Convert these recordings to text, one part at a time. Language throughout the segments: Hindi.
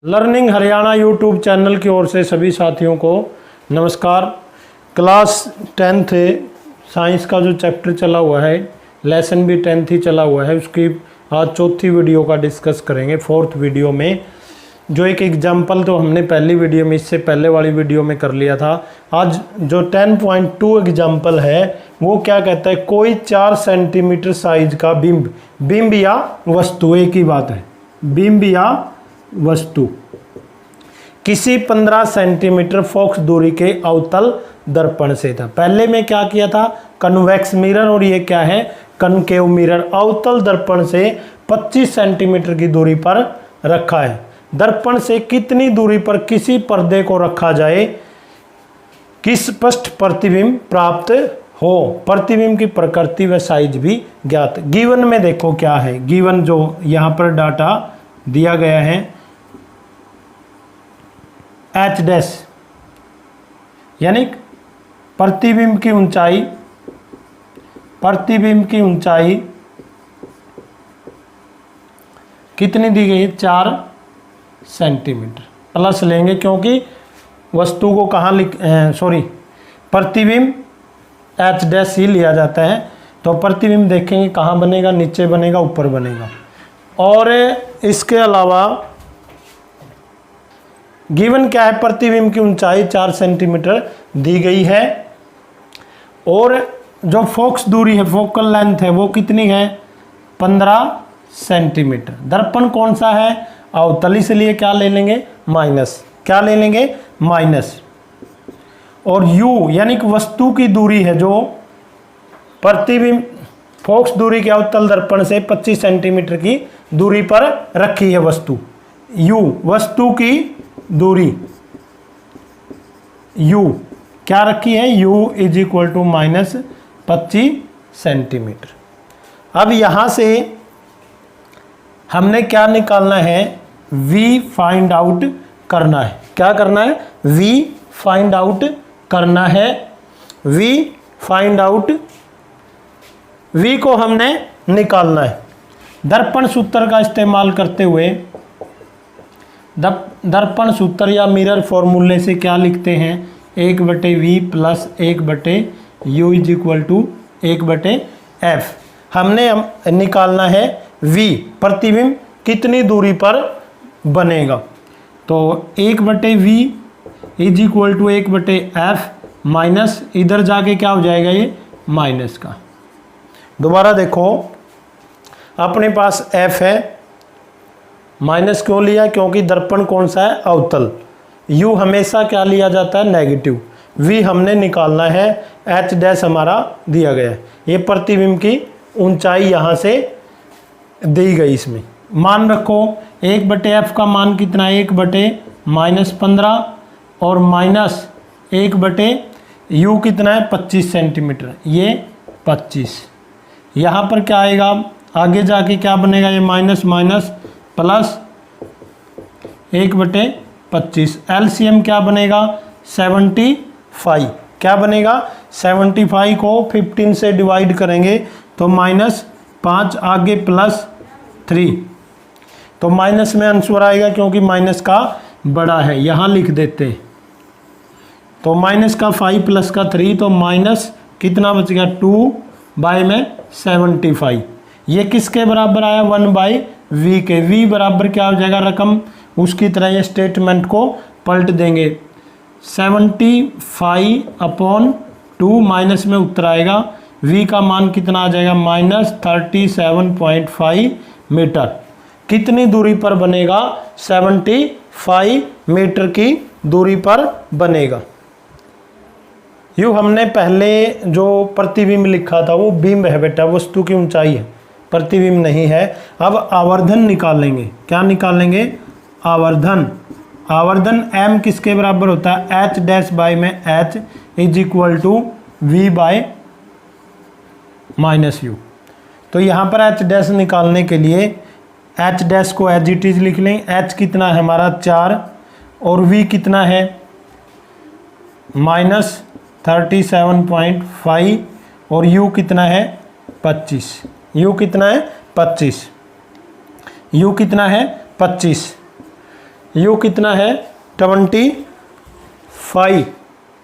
लर्निंग हरियाणा यूट्यूब चैनल की ओर से सभी साथियों को नमस्कार। क्लास 10th साइंस का जो चैप्टर चला हुआ है, लेसन भी 10th ही चला हुआ है, उसकी आज चौथी वीडियो का डिस्कस करेंगे। फोर्थ वीडियो में जो एक एग्जाम्पल तो हमने पहली वीडियो में, इससे पहले वाली वीडियो में कर लिया था। आज जो 10.2 एग्जाम्पल है वो क्या कहता है, कोई 4 सेंटीमीटर साइज का बिंब या वस्तु, एक ही बात है, बिंब या वस्तु किसी 15 सेंटीमीटर फोकस दूरी के अवतल दर्पण से था। पहले में क्या किया था, कन्वेक्स मिरर, और ये क्या है, कनकेव मिरर। अवतल दर्पण से 25 सेंटीमीटर की दूरी पर रखा है। दर्पण से कितनी दूरी पर किसी पर्दे को रखा जाए कि स्पष्ट प्रतिबिंब प्राप्त हो। प्रतिबिंब की प्रकृति व साइज भी ज्ञात। गिवन में देखो क्या है, गिवन जो यहाँ पर डाटा दिया गया है, एच डैश यानी प्रतिबिंब की ऊंचाई कितनी दी गई है, 4 सेंटीमीटर प्लस लेंगे, क्योंकि वस्तु को कहाँ प्रतिबिंब एच डैश ही लिया जाता है। तो प्रतिबिंब देखेंगे कहाँ बनेगा, नीचे बनेगा, ऊपर बनेगा। और इसके अलावा गिवन क्या है, प्रतिबिंब की ऊंचाई 4 सेंटीमीटर दी गई है, और जो फोकस दूरी है, फोकल लेंथ है, वो कितनी है, 15 सेंटीमीटर। दर्पण कौन सा है, अवतल, इसलिए क्या ले लेंगे, माइनस। क्या ले लेंगे, माइनस। और u यानी कि वस्तु की दूरी है, जो प्रतिबिंब फोकस दूरी के अवतल दर्पण से 25 सेंटीमीटर की दूरी पर रखी है वस्तु। u वस्तु की दूरी, u क्या रखी है, u is equal to -25 centimetre. अब यहां से हमने क्या निकालना है, v फाइंड आउट करना है। क्या करना है, v फाइंड आउट करना है। v फाइंड आउट, v को हमने निकालना है दर्पण सूत्र का इस्तेमाल करते हुए। दर्पण सूत्र या मिरर फॉर्मूले से क्या लिखते हैं, 1/v plus 1/u is equal to 1/f। हमने निकालना है v, प्रतिबिंब कितनी दूरी पर बनेगा। तो 1/v is equal to 1/f minus, इधर जाके क्या हो जाएगा, ये माइनस का। दोबारा देखो, अपने पास f है, माइनस क्यों लिया, क्योंकि दर्पण कौन सा है, अवतल। u हमेशा क्या लिया जाता है, नेगेटिव। v हमने निकालना है, h डैश हमारा दिया गया है। ये प्रतिबिंब की ऊंचाई यहाँ से दी गई। इसमें मान रखो 1/f का मान कितना है, 1/-15, और माइनस 1/u कितना है, 25 सेंटीमीटर, ये 25। यहाँ पर क्या आएगा, आगे जाके क्या बनेगा, ये माइनस माइनस प्लस 1/25। एलसीएम क्या बनेगा, 75। क्या बनेगा, 75 को 15 से डिवाइड करेंगे तो -5, आगे +3। तो माइनस में आंसर आएगा, क्योंकि माइनस का बड़ा है, यहाँ लिख देते। तो माइनस का 5 प्लस का 3, तो माइनस कितना बच गया, 2/75। ये किसके बराबर आया, 1/v के। v बराबर क्या हो जाएगा, रकम उसकी तरह ये स्टेटमेंट को पलट देंगे। 75/2 माइनस में उत्तर आएगा, v का मान कितना आ जाएगा, -37.5 मीटर। कितनी दूरी पर बनेगा, 75 मीटर की दूरी पर बनेगा। यूँ हमने पहले जो प्रतिबिंब लिखा था वो बिंब है बेटा, वस्तु की ऊंचाई है, प्रतिबिंब नहीं है। अब आवर्धन निकालेंगे। क्या निकालेंगे, आवर्धन। आवर्धन m किसके बराबर होता है, h डैश बाई में h is equal to v/-u। तो यहाँ पर h डैश निकालने के लिए h डैश को एज इट इज लिख लें। h कितना है हमारा, 4, और v कितना है, -37.5, और u कितना है, 25। u कितना है, 25। u कितना है, 25। u कितना है 25।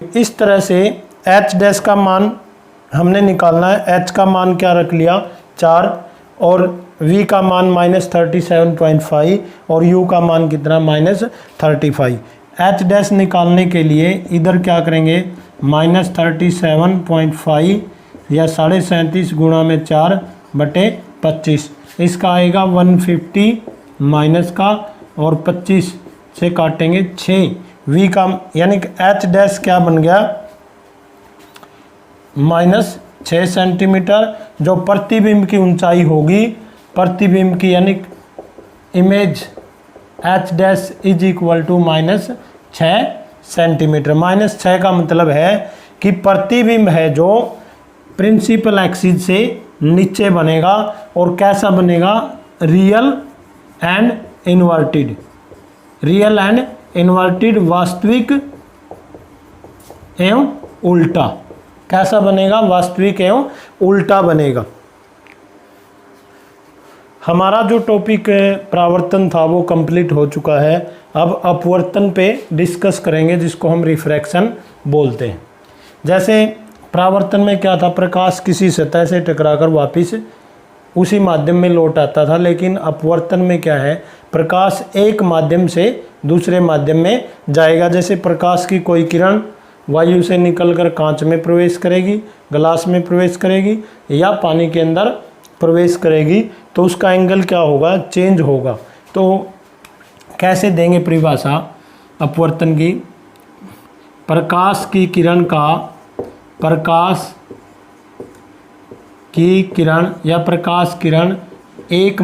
इस तरह से h डैश का मान हमने निकालना है। h का मान क्या रख लिया 4 और v का मान -37.5 और u का मान कितना -35। h डैश निकालने के लिए इधर क्या करेंगे -37.5 या 37.5 गुणा में 4/25, इसका आएगा 150 माइनस का और 25 से काटेंगे 6। v का यानी कि h डैश क्या बन गया -6 सेंटीमीटर। जो प्रतिबिंब की ऊंचाई होगी, प्रतिबिंब की यानी image h dash is equal to -6 centimetre. -6 का मतलब है कि प्रतिबिंब है जो प्रिंसिपल एक्सिस से नीचे बनेगा और कैसा बनेगा real and inverted. Real and inverted वास्तविक एवं उल्टा। कैसा बनेगा वास्तविक एवं उल्टा बनेगा। हमारा जो टॉपिक परावर्तन था वो कंप्लीट हो चुका है। अब अपवर्तन पे डिस्कस करेंगे जिसको हम रिफ्रैक्शन बोलते हैं। जैसे परावर्तन में क्या था, प्रकाश किसी सतह से टकराकर वापस उसी माध्यम में लौट आता था, लेकिन अपवर्तन में क्या है प्रकाश एक माध्यम से दूसरे माध्यम में जाएगा। जैसे प्रकाश की कोई किरण वायु से निकलकर कांच में प्रवेश करेगी, ग्लास में प्रवेश करेगी या पानी के अंदर प्रवेश करेगी तो उसका एंगल क्या होगा चेंज होगा। तो कैसे देंगे परिभाषा अपवर्तन की, प्रकाश की किरण का, प्रकाश की किरण या प्रकाश किरण एक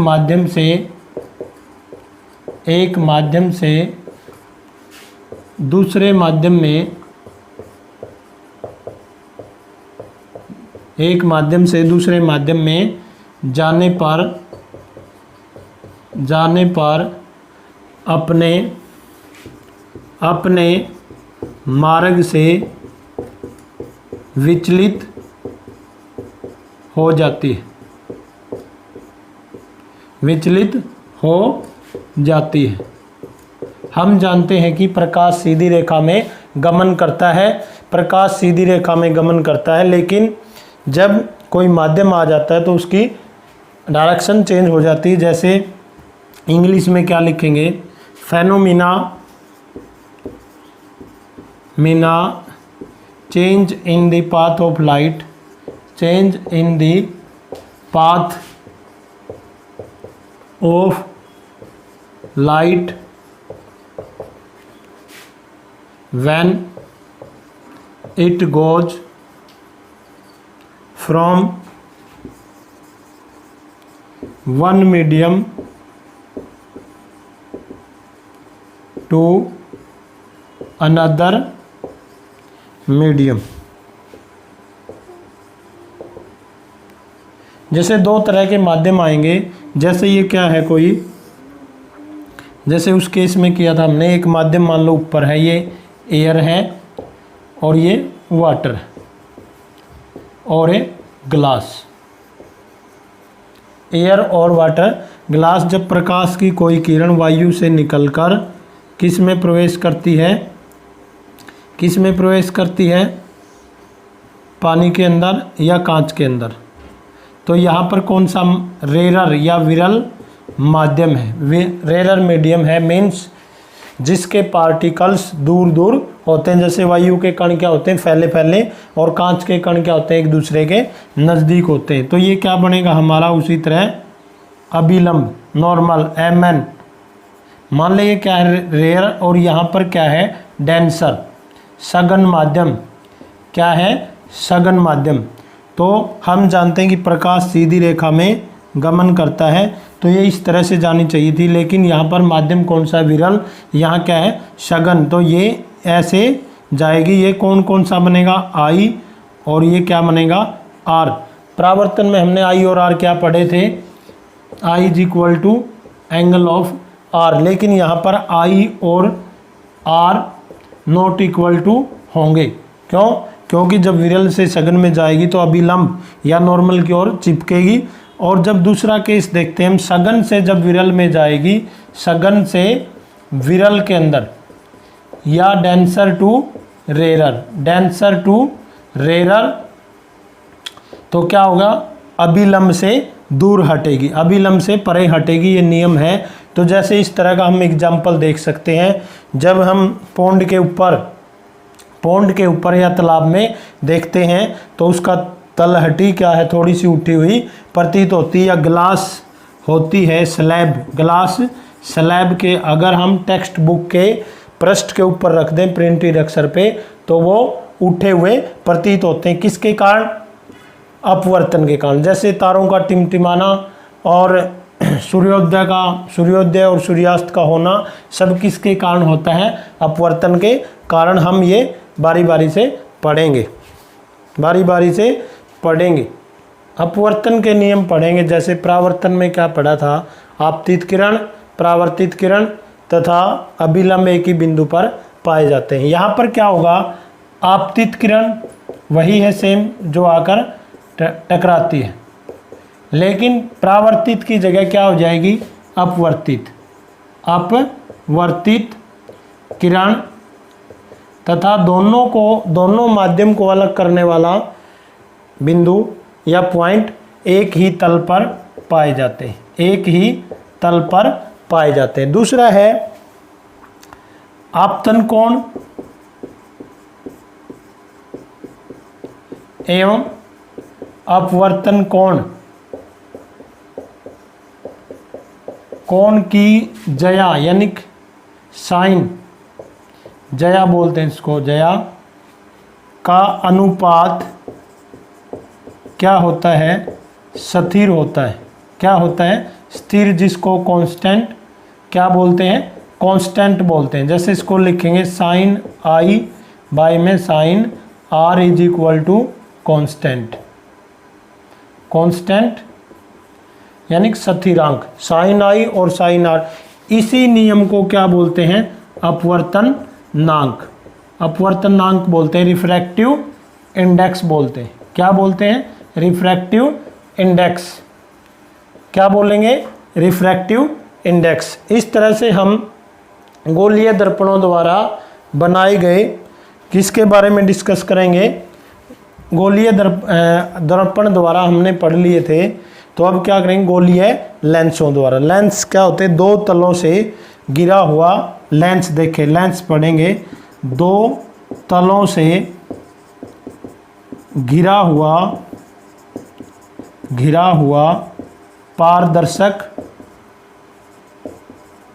माध्यम से दूसरे माध्यम में, एक माध्यम से दूसरे माध्यम में जाने पर अपने मार्ग से विचलित हो जाती है, विचलित हो जाती है। हम जानते हैं कि प्रकाश सीधी रेखा में गमन करता है, प्रकाश सीधी रेखा में गमन करता है, लेकिन जब कोई माध्यम आ जाता है तो उसकी डायरेक्शन चेंज हो जाती है। जैसे इंग्लिश में क्या लिखेंगे, phenomena change in the path of light, change in the path of light when it goes from one medium to another medium। जैसे दो तरह के माध्यम आएंगे, जैसे ये क्या है कोई, जैसे उस केस में किया था हमने, एक माध्यम मान लो ऊपर है, ये एयर है और ये वाटर है और ये ग्लास, एयर और वाटर ग्लास। जब प्रकाश की कोई किरण वायु से निकलकर किस में प्रवेश करती है, किस में प्रवेश करती है, पानी के अंदर या कांच के अंदर, तो यहाँ पर कौन सा रेरर या विरल माध्यम है, रेरर मीडियम है, मीन्स जिसके पार्टिकल्स दूर दूर होते हैं। जैसे वायु के कण क्या होते हैं फैले फैले और कांच के कण क्या होते हैं एक दूसरे के नज़दीक होते हैं। तो ये क्या बनेगा हमारा उसी तरह अभिलंब नॉर्मल Mn। मान लीजिए क्या है रेयर और यहाँ पर क्या है डेंसर सघन माध्यम, क्या है सघन माध्यम। तो हम जानते हैं कि प्रकाश सीधी रेखा में गमन करता है, तो ये इस तरह से जानी चाहिए थी, लेकिन यहाँ पर माध्यम कौन सा विरल, यहाँ क्या है सघन, तो ये ऐसे जाएगी। ये कौन कौन सा बनेगा I और ये क्या बनेगा R। परावर्तन में हमने I और R क्या पढ़े थे, I is equal to angle of R, लेकिन यहाँ पर I और R नॉट इक्वल टू होंगे। क्यों? क्योंकि जब विरल से सघन में जाएगी तो अभिलंब या नॉर्मल की ओर चिपकेगी, और जब दूसरा केस देखते हैं हम, सघन से जब विरल में जाएगी, सघन से विरल के अंदर या denser to rarer, denser to rarer, तो क्या होगा, अभिलंब से दूर हटेगी, अभिलंब से परे हटेगी, ये नियम है। तो जैसे इस तरह का हम एग्जाम्पल देख सकते हैं, जब हम पौंड के ऊपर या तालाब में देखते हैं तो उसका तलहटी क्या है, थोड़ी सी उठी हुई प्रतीत होती है, या ग्लास होती है स्लैब, ग्लास स्लैब के अगर हम टेक्स्ट बुक के पृष्ठ के ऊपर रख दें प्रिंटेड अक्षर पे तो वो उठे हुए प्रतीत होते हैं। किसके कारण, अपवर्तन के कारण। जैसे तारों का टिमटिमाना और सूर्योदय और सूर्यास्त का होना सब किसके कारण होता है, अपवर्तन के कारण। हम ये बारी बारी से पढ़ेंगे, अपवर्तन के नियम पढ़ेंगे। जैसे परावर्तन में क्या पढ़ा था, आपतित किरण, परावर्तित किरण तथा अभिलंब एक ही बिंदु पर पाए जाते हैं। यहाँ पर क्या होगा, आपतित किरण वही है सेम जो आकर टकराती है, लेकिन परावर्तित की जगह क्या हो जाएगी, अपवर्तित किरण, तथा दोनों माध्यम को अलग करने वाला बिंदु या पॉइंट एक ही तल पर पाए जाते हैं, दूसरा है आपतन कोण एवं अपवर्तन कोण की जया, यानी साइन, जया बोलते हैं इसको, जया का अनुपात क्या होता है, स्थिर होता है। क्या होता है, स्थिर, जिसको कांस्टेंट क्या बोलते हैं, कांस्टेंट बोलते हैं। जैसे इसको लिखेंगे साइन आई बाई में sine R is equal to constant यानी स्थिरांक, साइन आई और साइन आर। इसी नियम को क्या बोलते हैं, अपवर्तनांक बोलते हैं, रिफ्रैक्टिव इंडेक्स बोलते हैं। क्या बोलते हैं, रिफ्रैक्टिव इंडेक्स। क्या बोलेंगे, रिफ्रैक्टिव इंडेक्स। इस तरह से हम गोलीय दर्पणों द्वारा बनाए गए, किसके बारे में डिस्कस करेंगे, गोलीय दर्पण द्वारा हमने पढ़ लिए थे, तो अब क्या करेंगे, गोलीय लेंसों द्वारा। लेंस क्या होते हैं, दो तलों से गिरा हुआ लेंस, देखें लेंस पढ़ेंगे, दो तलों से घिरा हुआ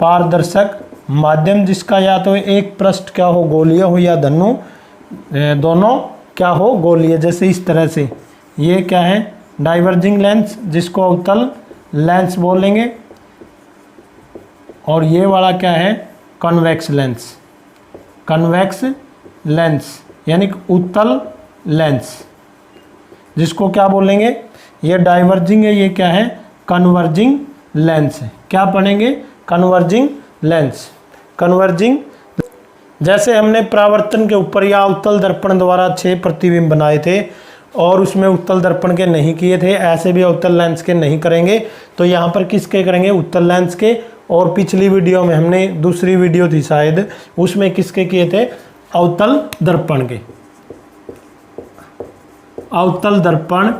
पारदर्शक माध्यम, जिसका या तो एक पृष्ठ क्या हो, गोलीय हो, या धनु, दोनों क्या हो, गोलीय। जैसे इस तरह से ये क्या है, डाइवर्जिंग लेंस, जिसको अवतल लेंस बोलेंगे, और ये वाला क्या है, कन्वेक्स लेंस यानी उत्तल लेंस, जिसको क्या बोलेंगे, ये डाइवर्जिंग है, ये क्या है, कन्वर्जिंग लेंस है। क्या पढ़ेंगे, कन्वर्जिंग लेंस। जैसे हमने परावर्तन के ऊपर या उत्तल दर्पण द्वारा 6 प्रतिबिंब बनाए थे और उसमें उत्तल दर्पण के नहीं किए थे, ऐसे भी अवतल लेंस के नहीं करेंगे, तो यहाँ पर किसके करेंगे, उत्तल लेंस के। और पिछली वीडियो में हमने, दूसरी वीडियो थी शायद, उसमें किसके किए थे, अवतल दर्पण के। अवतल दर्पण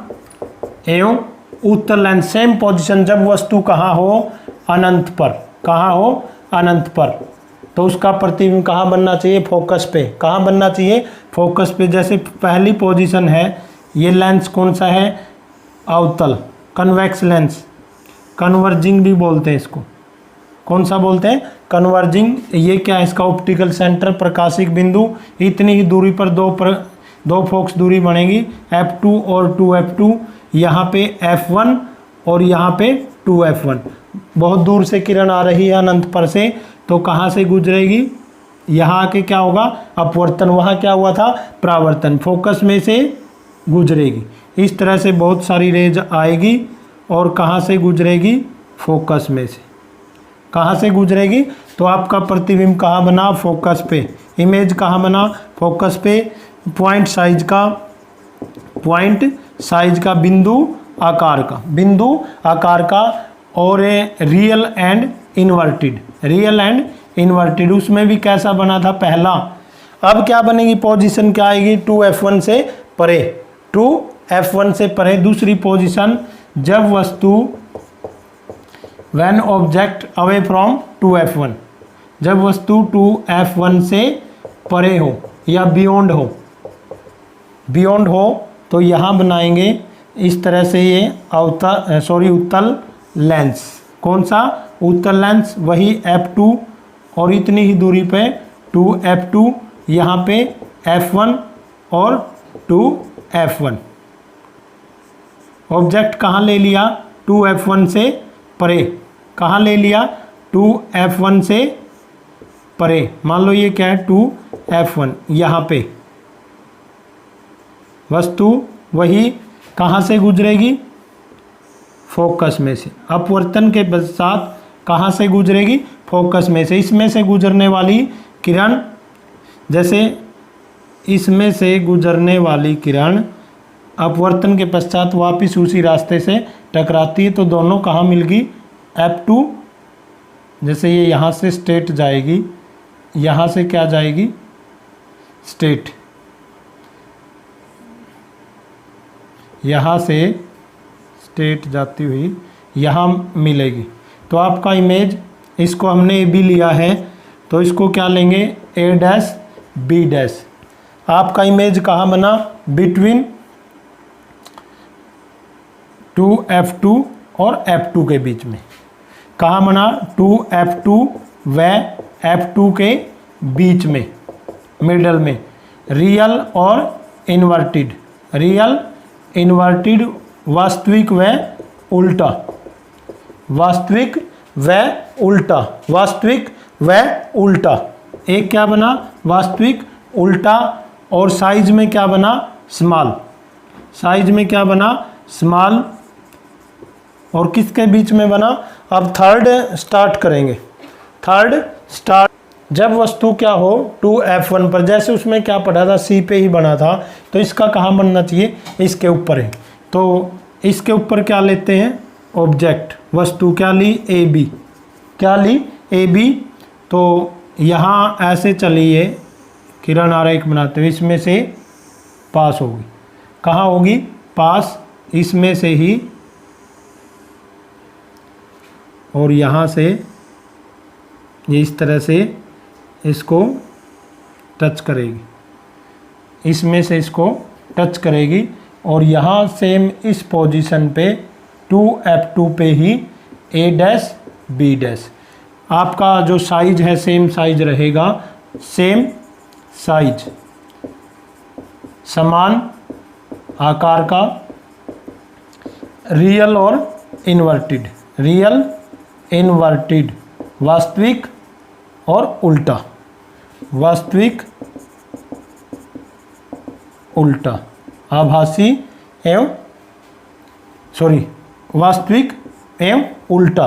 एवं उत्तल लेंस सेम पोजीशन, जब वस्तु कहाँ हो, अनंत पर, तो उसका प्रतिबिंब कहाँ बनना चाहिए, फोकस पे। कहाँ बनना चाहिए, फोकस पे। जैसे पहली पोजीशन है, ये लेंस कौन सा है, अवतल, कन्वेक्स लेंस, कन्वर्जिंग भी बोलते हैं इसको। कौन सा बोलते हैं, कन्वर्जिंग। ये क्या है, इसका ऑप्टिकल सेंटर, प्रकाशिक बिंदु, इतनी ही दूरी पर दो फोकस दूरी बनेगी, F2 और 2F2, यहाँ पे F1 और यहाँ पे 2F1। बहुत दूर से किरण आ रही है अनंत पर से, तो कहाँ से गुजरेगी, यहाँ आके क्या होगा, अपवर्तन। वहाँ क्या हुआ था, परावर्तन, फोकस में से गुजरेगी। इस तरह से बहुत सारी रेज आएगी और कहाँ से गुजरेगी, फोकस में से। कहाँ से गुजरेगी, तो आपका प्रतिबिंब कहाँ बना, फोकस पे। इमेज कहाँ बना, फोकस पे। पॉइंट साइज का, बिंदु आकार का, और रियल एंड इन्वर्टेड, उसमें भी कैसा बना था पहला। अब क्या बनेगी पोजीशन, क्या आएगी 2f1 से परे, 2f1 से परे। दूसरी पोजीशन, जब वस्तु when object away from 2f1, जब वस्तु 2f1 से परे हो या बियॉन्ड हो, बियॉन्ड हो तो यहाँ बनाएंगे इस तरह से ये उत्तल लेंस। कौन सा? उत्तल लेंस, वही f2 और इतनी ही दूरी पे 2f2, यहाँ पे f1 और 2f1। ऑब्जेक्ट कहाँ ले लिया? 2f1 से परे। कहाँ ले लिया? 2f1 से परे। मान लो ये क्या है 2f1, यहाँ पे वस्तु वही कहाँ से गुजरेगी? फोकस में से। अपवर्तन के पश्चात कहाँ से गुजरेगी? फोकस में से। इसमें से गुजरने वाली किरण, जैसे इसमें से गुजरने वाली किरण अपवर्तन के पश्चात वापस उसी रास्ते से टकराती है, तो दोनों कहाँ मिल गई? f2, जैसे ये यहाँ से स्ट्रेट जाएगी, यहाँ से क्या जाएगी? स्ट्रेट, यहाँ से स्ट्रेट जाती हुई यहाँ मिलेगी। तो आपका इमेज, इसको हमने ए बी लिया है, तो इसको क्या लेंगे? ए डैश बी डैश। आपका इमेज कहाँ बना? बिटवीन 2f2 और f2 के बीच में। कहाँ बना? 2f2 व f2 के बीच में, मिडल में। रियल और इन्वर्टेड, रियल इन्वर्टेड, वास्तविक व उल्टा, वास्तविक व उल्टा, वास्तविक व उल्टा। एक क्या बना? वास्तविक, उल्टा। और साइज में क्या बना? स्मॉल, साइज में क्या बना? स्मॉल। और किसके बीच में बना? अब थर्ड स्टार्ट करेंगे। थर्ड स्टार्ट, जब वस्तु क्या हो 2f1 पर, जैसे उसमें क्या पढ़ा था, सी पे ही बना था, तो इसका कहाँ बनना चाहिए? इसके ऊपर है। तो इसके ऊपर क्या लेते हैं? ऑब्जेक्ट, वस्तु क्या ली? ए बी। क्या ली? A B. तो यहाँ ऐसे चलिए, किरण आरेख बनाते हुए इसमें से पास होगी। कहाँ होगी? पास, इसमें से ही, और यहाँ से ये इस तरह से इसको टच करेगी, इसमें से इसको टच करेगी, और यहाँ सेम इस पोजीशन पे 2f2 पे ही ए डैश बी डैश। आपका जो साइज है सेम साइज रहेगा, सेम साइज, समान आकार का। रियल और इन्वर्टेड, रियल इन्वर्टेड, वास्तविक और उल्टा, वास्तविक उल्टा, आभासी एवं वास्तविक एवं उल्टा,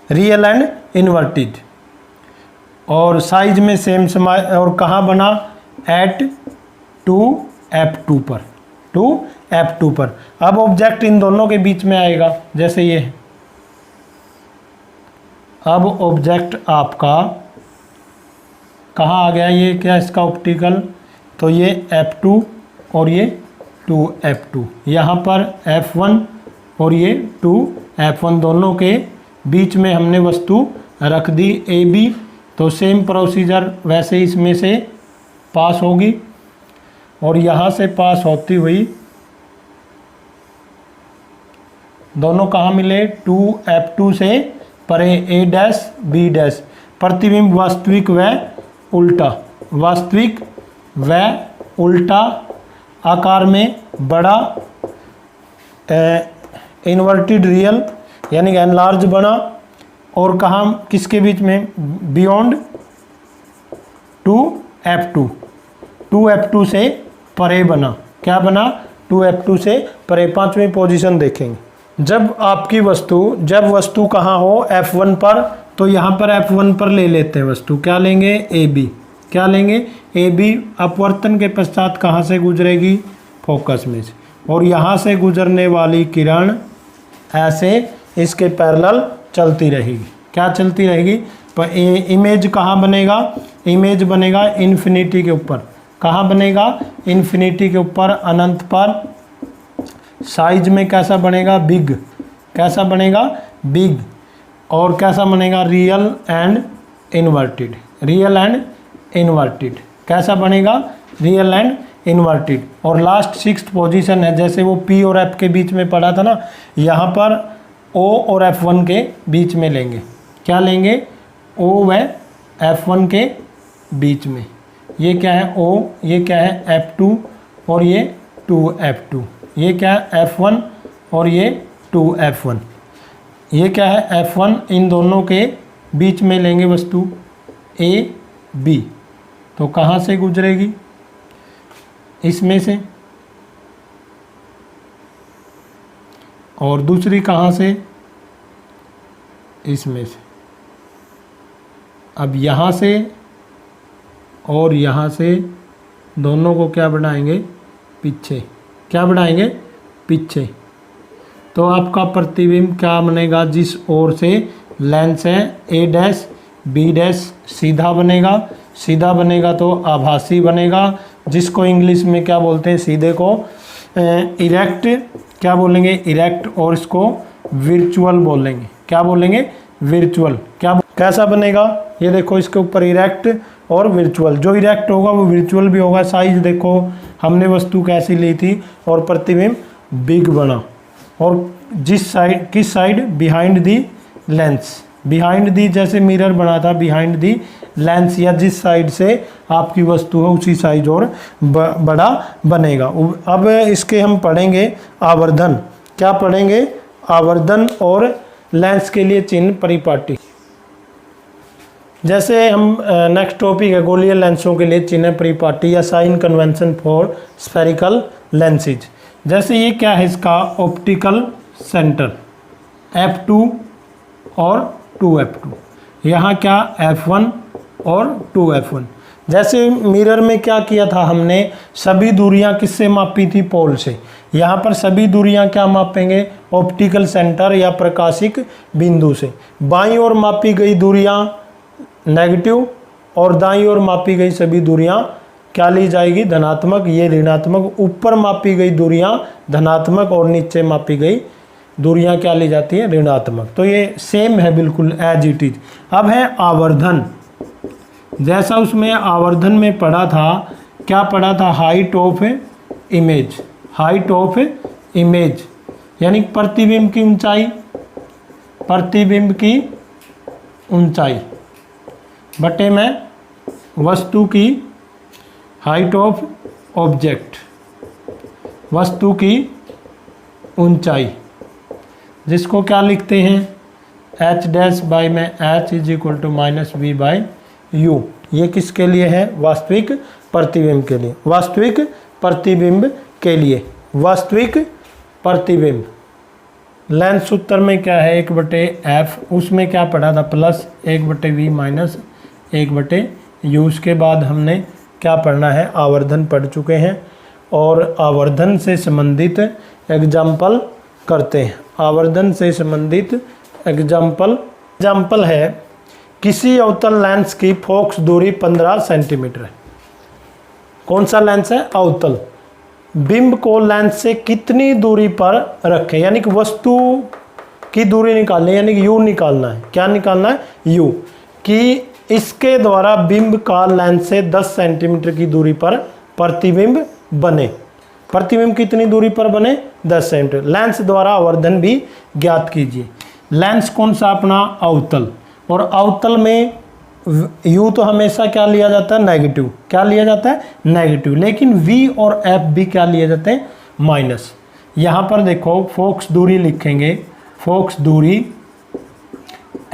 रियल एंड इन्वर्टेड। और साइज में सेम समय। और कहाँ बना? एट 2f2 पर, 2f2 पर। अब ऑब्जेक्ट इन दोनों के बीच में आएगा, जैसे ये है। अब ऑब्जेक्ट आपका कहाँ आ गया? ये क्या इसका ऑप्टिकल? तो ये f2 और ये 2f2, यहाँ पर f1 और ये 2f1, दोनों के बीच में हमने वस्तु रख दी ए बी। तो सेम प्रोसीजर वैसे ही इसमें से पास होगी, और यहाँ से पास होती हुई दोनों कहाँ मिले? 2f2 से परे, ए डैश बी डैश। प्रतिबिंब वास्तविक व उल्टा, वास्तविक व उल्टा आकार में बड़ा, इन्वर्टेड रियल यानी एनलार्ज बना। और कहाँ, किसके बीच में? बियॉन्ड 2f2, 2f2 से परे बना। क्या बना? 2f2 से परे। पांचवी पोजीशन देखेंगे। जब आपकी वस्तु, जब वस्तु कहाँ हो? f1 पर, तो यहाँ पर f1 पर ले लेते हैं वस्तु। क्या लेंगे? A B. क्या लेंगे? A B. अपवर्तन के पश्चात कहाँ से गुजरेगी? फोकस में से। और यहाँ से गुजरने वाली किरण ऐसे इसके पैरेलल चलती रहेगी। क्या चलती रहेगी? इमेज कहाँ बनेगा, इमेज बनेगा इन्फिनिटी के ऊपर। कहाँ बनेगा, इन्फिनिटी के ऊपर, अनंत पर। साइज में कैसा बनेगा, बिग। कैसा बनेगा, बिग। और कैसा बनेगा, real and inverted. Real and inverted कैसा बनेगा, रियल एंड इन्वर्टेड। और लास्ट 6th पोजीशन है, जैसे वो P और F के बीच में पड़ा था ना, यहाँ पर O और F1 के बीच में लेंगे। क्या लेंगे, O व F1 के बीच में। ये क्या है O, ये क्या है F2 और ये 2F2। ये क्या है F1 और ये 2F1। ये क्या है F1, इन दोनों के बीच में लेंगे वस्तु A B। तो कहाँ से गुजरेगी, इसमें से। और दूसरी कहाँ से, इसमें से। अब यहाँ से और यहाँ से दोनों को क्या बढ़ाएंगे, पीछे। क्या बढ़ाएंगे, पीछे। तो आपका प्रतिबिंब क्या बनेगा, जिस ओर से लेंस है A डैश B डैश सीधा बनेगा। सीधा बनेगा तो आभासी बनेगा, जिसको इंग्लिश में क्या बोलते हैं, सीधे को इरेक्ट क्या बोलेंगे, इरेक्ट। और इसको विर्चुअल बोलेंगे। क्या बोलेंगे, विर्चुअल। क्या कैसा बनेगा, ये देखो इसके ऊपर इरेक्ट और विर्चुअल। जो इरेक्ट होगा वो विर्चुअल भी होगा। साइज देखो हमने वस्तु कैसी ली थी और प्रतिबिंब बिग बना। और जिस साइड, किस side, behind the lens. Behind the जैसे मिरर बना था, बिहाइंड दी लेंस, या जिस साइड से आपकी वस्तु है उसी साइज और बड़ा बनेगा। अब इसके हम पढ़ेंगे आवर्धन। क्या पढ़ेंगे, आवर्धन और लेंस के लिए चिन्ह परिपाटी। जैसे हम नेक्स्ट टॉपिक है गोलीय लेंसों के लिए चिन्ह परिपाटी या sign convention for spherical lenses. जैसे ये क्या है, इसका ऑप्टिकल सेंटर F2 और 2F2। यहाँ क्या F1 और 2F1। जैसे मिरर में क्या किया था हमने, सभी दूरियां किससे मापी थी, पोल से। यहाँ पर सभी दूरियां क्या मापेंगे, ऑप्टिकल सेंटर या प्रकाशिक बिंदु से। बाईं ओर मापी गई दूरियां नेगेटिव और दाईं ओर मापी गई सभी दूरियां क्या ली जाएगी, धनात्मक। ये ऋणात्मक। ऊपर मापी गई दूरियां धनात्मक और नीचे मापी गई दूरियां क्या ली जाती है, ऋणात्मक। तो ये सेम है बिल्कुल एज इट इज। अब है आवर्धन। जैसा उसमें आवर्धन में पढ़ा था, क्या पढ़ा था, height of image. Height of image यानी प्रतिबिंब की ऊंचाई। प्रतिबिंब की ऊंचाई बटे में वस्तु की हाइट ऑफ ऑब्जेक्ट, वस्तु की ऊंचाई, जिसको क्या लिखते हैं, h डैश बाई में h is equal to minus V by U. ये किसके लिए है, वास्तविक प्रतिबिंब के लिए। वास्तविक प्रतिबिंब के लिए, वास्तविक प्रतिबिंब। लेंस सूत्र में क्या है, 1/f। उसमें क्या पढ़ा था, प्लस 1/v माइनस 1/u। उसके बाद हमने क्या पढ़ना है, आवर्धन पढ़ चुके हैं और आवर्धन से संबंधित एग्जाम्पल करते हैं। आवर्धन से संबंधित एग्जाम्पल है, किसी अवतल लेंस की फोकस दूरी 15 सेंटीमीटर है। कौन सा लेंस है, अवतल। बिंब को लेंस से कितनी दूरी पर रखें, यानी कि वस्तु की दूरी निकालनी है, यानी कि u निकालना है। क्या निकालना है, u। कि इसके द्वारा बिंब का लेंस से 10 सेंटीमीटर की दूरी पर प्रतिबिंब बने। प्रतिबिंब कितनी दूरी पर बने, 10 सेंटीमीटर। लेंस द्वारा आवर्धन भी ज्ञात कीजिए। लेंस कौन सा, अपना अवतल। और अवतल में u तो हमेशा क्या लिया जाता है, नेगेटिव। क्या लिया जाता है, नेगेटिव। लेकिन v और f भी क्या लिए जाते हैं, माइनस। यहाँ पर देखो फोकस दूरी लिखेंगे, फोकस दूरी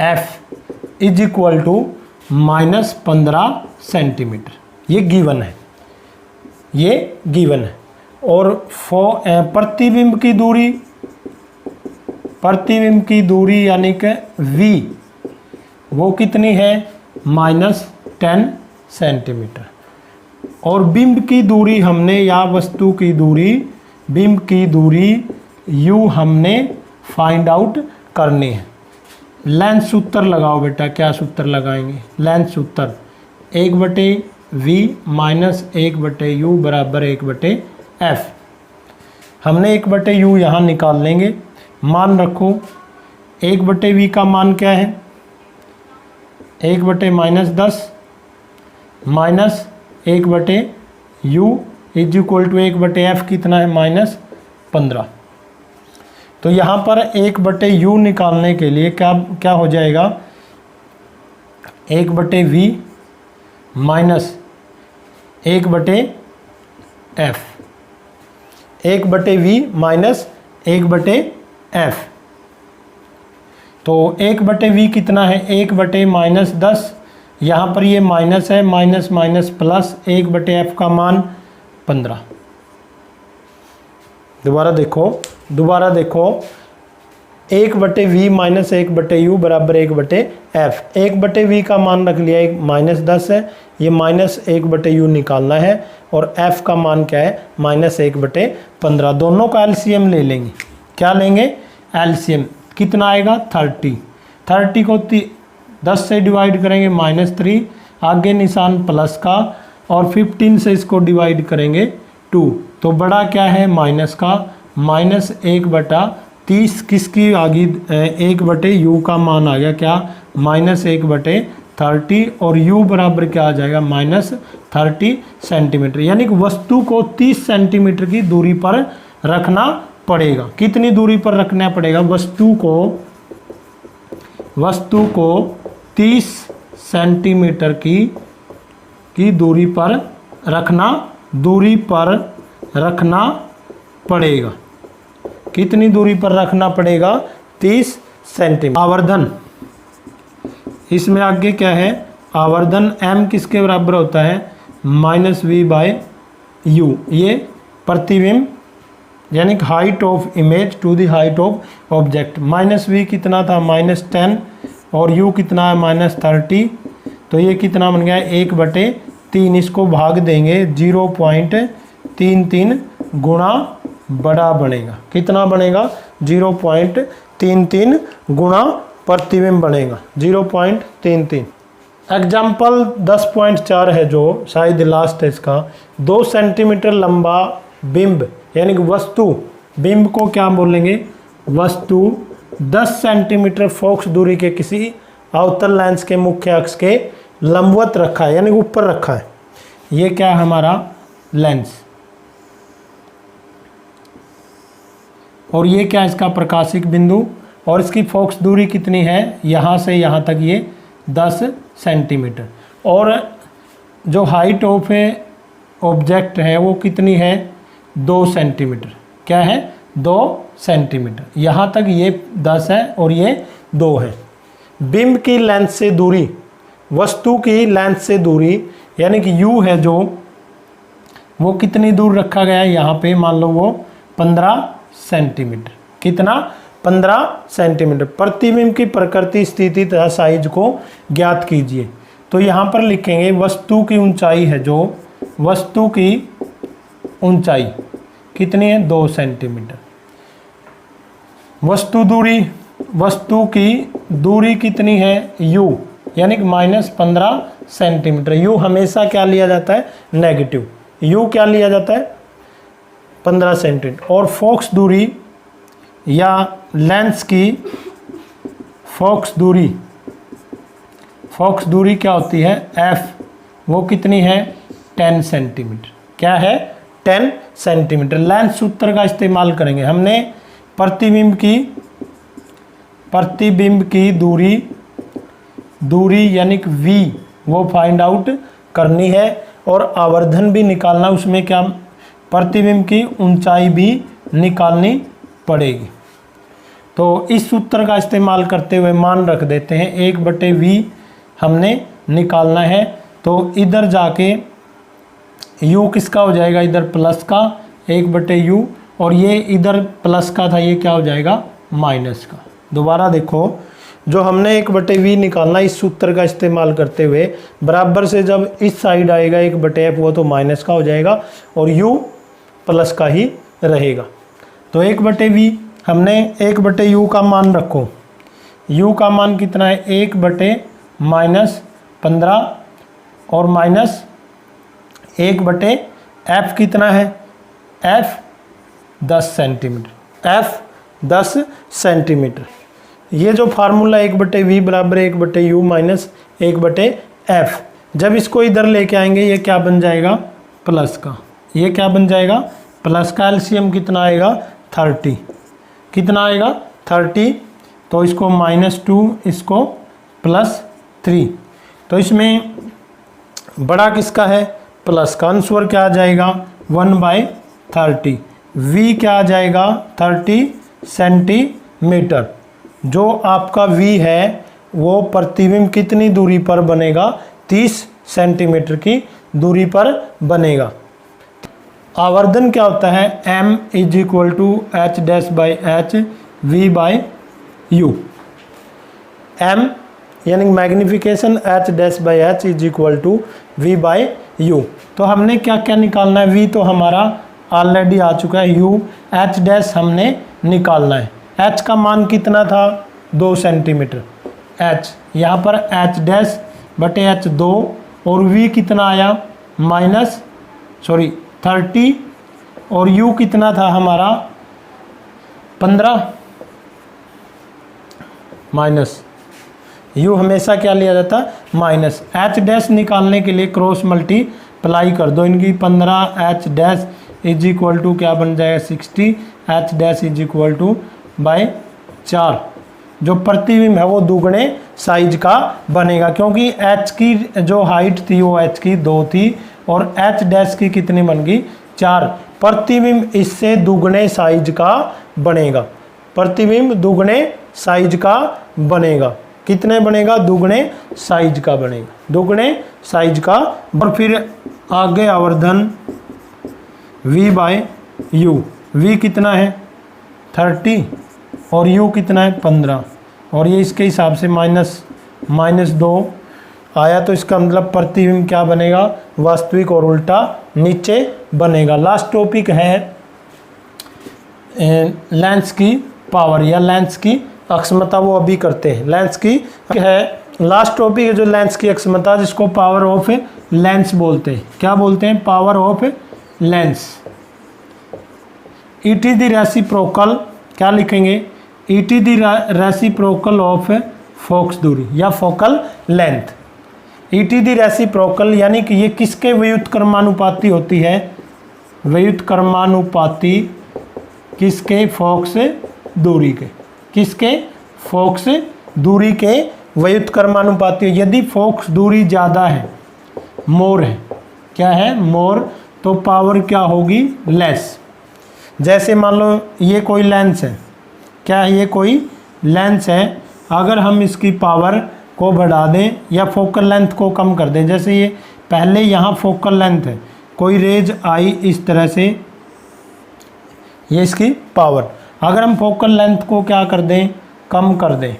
f is equal to -15 centimetre. ये गिवन है, ये गिवन है। और प्रतिबिंब की दूरी, प्रतिबिंब की दूरी यानी कि v वो कितनी है, -10 सेंटीमीटर। और बिंब की दूरी हमने, या वस्तु की दूरी, बिंब की दूरी u हमने फाइंड आउट करनी है। लेंथ सूत्र लगाओ बेटा। क्या सूत्र लगाएंगे? लेंथ सूत्र 1/v माइनस 1/u बराबर 1/f। हमने 1/u यहाँ निकाल लेंगे। मान रखो 1/v का मान क्या है? 1/-10 minus 1/u is equal to 1/f कितना है? -15। तो यहाँ पर 1/u निकालने के लिए क्या हो जाएगा? 1/v minus 1/f, 1/v minus 1/f। तो 1/v कितना है? 1/-10, यहाँ पर ये माइनस है, माइनस माइनस प्लस 1/f का मान 15। दोबारा देखो 1/v माइनस 1/u बराबर 1/f। 1/v का मान रख लिया, -10 है, ये -1/u निकालना है और f का मान क्या है? -1/15। दोनों का एलसीएम ले लेंगे। क्या लेंगे? एलसीएम कितना आएगा? 30 को 10 से डिवाइड करेंगे -3, आगे निशान प्लस का, और 15 से इसको डिवाइड करेंगे 2। तो बड़ा क्या है? माइनस का, -1/30 किसकी आ गई? 1/u का मान आ गया क्या? -1/30, और u बराबर क्या आ जाएगा? -30 सेंटीमीटर। यानी कि वस्तु को 30 सेंटीमीटर की दूरी पर रखना पड़ेगा। कितनी दूरी पर रखना पड़ेगा? वस्तु को 30 सेंटीमीटर की दूरी पर रखना पड़ेगा। कितनी दूरी पर रखना पड़ेगा? 30 सेंटीमीटर। आवर्धन, इसमें आगे क्या है? आवर्धन m किसके बराबर होता है? -v/u। ये प्रतिबिंब यानी कि height of image to the height of object. -v कितना था? -10, और u कितना है? -30। तो ये कितना बन गया? 1/3। इसको भाग देंगे, 0.33 गुणा बड़ा बनेगा। कितना बनेगा? 0.33 गुणा प्रतिबिंब बनेगा, 0.33। एग्जाम्पल 10.4 है जो शायद लास्ट है इसका। 2 सेंटीमीटर लंबा बिंब यानी कि वस्तु, बिंब को क्या बोलेंगे? वस्तु 10 सेंटीमीटर फोकस दूरी के किसी अवतल लेंस के मुख्य अक्ष के लंबवत रखा है, यानी ऊपर रखा है। ये क्या है? हमारा लेंस। और ये क्या है? इसका प्रकाशिक बिंदु। और इसकी फोकस दूरी कितनी है? यहाँ से यहाँ तक ये 10 सेंटीमीटर। और जो हाइट ऑफ ऑब्जेक्ट है वो कितनी है? 2 सेंटीमीटर। क्या है? 2 सेंटीमीटर। यहाँ तक ये 10 है और ये 2 है। बिंब की लेंथ से दूरी, वस्तु की लेंथ से दूरी यानी कि u है जो, वो कितनी दूर रखा गया है? यहाँ पे मान लो वो 15 सेंटीमीटर। कितना? 15 सेंटीमीटर। प्रतिबिंब की प्रकृति, स्थिति तथा साइज को ज्ञात कीजिए। तो यहाँ पर लिखेंगे वस्तु की ऊंचाई है जो, वस्तु की ऊंचाई कितनी है? 2 सेंटीमीटर। वस्तु की दूरी कितनी है? u यानी कि -15 सेंटीमीटर। u हमेशा क्या लिया जाता है? नेगेटिव। u क्या लिया जाता है? 15 सेंटीमीटर। और फोकस दूरी या लेंस की फोकस दूरी क्या होती है? f। वो कितनी है? 10 सेंटीमीटर। क्या है? 10 सेंटीमीटर। लेंस सूत्र का इस्तेमाल करेंगे। हमने प्रतिबिंब की दूरी यानी कि v वो फाइंड आउट करनी है, और आवर्धन भी निकालना। उसमें क्या? प्रतिबिंब की ऊंचाई भी निकालनी पड़ेगी। तो इस सूत्र का इस्तेमाल करते हुए मान रख देते हैं 1/v हमने निकालना है। तो इधर जाके u किसका हो जाएगा? इधर प्लस का 1/u, और ये इधर प्लस का था, ये क्या हो जाएगा? माइनस का। दोबारा देखो, जो हमने 1/v निकालना इस सूत्र का इस्तेमाल करते हुए, बराबर से जब इस साइड आएगा 1/f वो तो माइनस का हो जाएगा और u प्लस का ही रहेगा। तो 1/v हमने 1/u का मान रखो, u का मान कितना है 1/-15 और माइनस 1/f कितना है f 10 सेंटीमीटर, f 10 सेंटीमीटर। ये जो फार्मूला 1/v बराबर 1/u माइनस 1/f, जब इसको इधर लेके आएंगे ये क्या बन जाएगा प्लस का, ये क्या बन जाएगा प्लस का। एलसीएम कितना आएगा 30, कितना आएगा 30, तो इसको -2 इसको +3, तो इसमें बड़ा किसका है प्लस का। आंसर क्या आ जाएगा 1/30, v क्या आ जाएगा 30 सेंटीमीटर। जो आपका v है वो प्रतिबिंब कितनी दूरी पर बनेगा 30 सेंटीमीटर की दूरी पर बनेगा। आवर्धन क्या होता है m = h' v/u, m यानी मैग्निफिकेशन h' = v/u। तो हमने क्या क्या निकालना है, v तो हमारा ऑलरेडी आ चुका है, u h' हमने निकालना है। h का मान कितना था 2 सेंटीमीटर, h यहाँ पर h' 2 और v कितना आया -30 और u कितना था हमारा 15 माइनस, u हमेशा क्या लिया जाता माइनस। h' निकालने के लिए क्रॉस मल्टीप्लाई कर दो इनकी, 15h' = क्या बन जाएगा 60, h' = 4। जो प्रतिबिंब है वो दुगने साइज का बनेगा, क्योंकि h की जो हाइट थी वो h की 2 थी और h' की कितनी बन गई 4। प्रतिबिंब इससे दुगने साइज का बनेगा, प्रतिबिंब दुगने साइज का बनेगा। कितने बनेगा दुगने साइज का बनेगा, दुगने साइज का। और फिर आगे आवर्धन v/u, v कितना है 30 और u कितना है 15 और ये इसके हिसाब से -2 आया, तो इसका मतलब प्रतिबिंब क्या बनेगा वास्तविक और उल्टा नीचे बनेगा। लास्ट टॉपिक है लेंस की पावर या लेंस की अक्षमता, वो अभी करते हैं। लेंस की है लास्ट टॉपिक है जो लेंस की अक्षमता, जिसको पावर ऑफ लेंस बोलते हैं। क्या बोलते हैं power of lens. It is the reciprocal, क्या लिखेंगे it is the reciprocal of focus दूरी या focal length. It is the reciprocal यानी कि ये किसके व्युत्क्रमानुपाती होती है, व्युत्क्रमानुपाती किसके फोकस दूरी के, किसके फोकस दूरी के व्युत्क्रमानुपाती। यदि फोकस दूरी ज़्यादा है, मोर है, क्या है मोर, तो पावर क्या होगी लेस। जैसे मान लो ये कोई लेंस है, क्या है ये कोई लेंस है, अगर हम इसकी पावर को बढ़ा दें या फोकल लेंथ को कम कर दें, जैसे ये पहले यहाँ फोकल लेंथ है, कोई रेज आई इस तरह से, ये इसकी पावर, अगर हम फोकल लेंथ को क्या कर दें कम कर दें,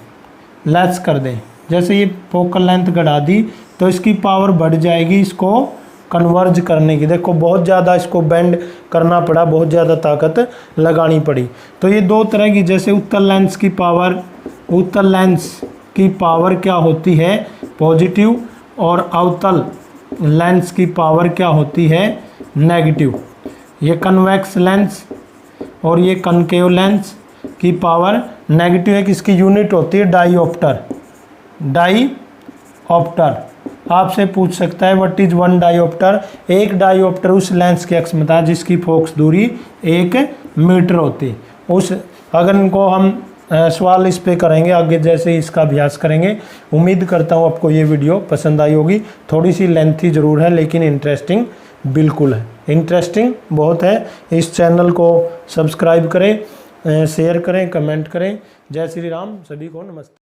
लेस कर दें, जैसे ये फोकल लेंथ बढ़ा दी तो इसकी पावर बढ़ जाएगी इसको कन्वर्ज करने की। देखो बहुत ज़्यादा इसको बेंड करना पड़ा, बहुत ज़्यादा ताकत लगानी पड़ी। तो ये दो तरह की, जैसे उत्तल लेंस की पावर, उत्तल लेंस की पावर क्या होती है पॉजिटिव और अवतल लेंस की पावर क्या होती है नेगेटिव। ये कन्वेक्स लेंस और ये कनकेव लेंस की पावर नेगेटिव है, किसकी यूनिट होती है डाईऑप्टर। डाईऑप्टर आपसे पूछ सकता है व्हाट इज 1 डाईऑप्टर। एक डाईऑप्टर उस लेंस की अक्षमता जिसकी फोकस दूरी 1 मीटर होती है। उस अगर इनको हम सवाल इस पे करेंगे आगे, जैसे इसका अभ्यास करेंगे। उम्मीद करता हूँ आपको ये वीडियो पसंद आई होगी। थोड़ी सी लेंथी ज़रूर है लेकिन इंटरेस्टिंग बिल्कुल है, इंटरेस्टिंग बहुत है। इस चैनल को सब्सक्राइब करें, शेयर करें, कमेंट करें। जय श्री राम, सभी को नमस्ते।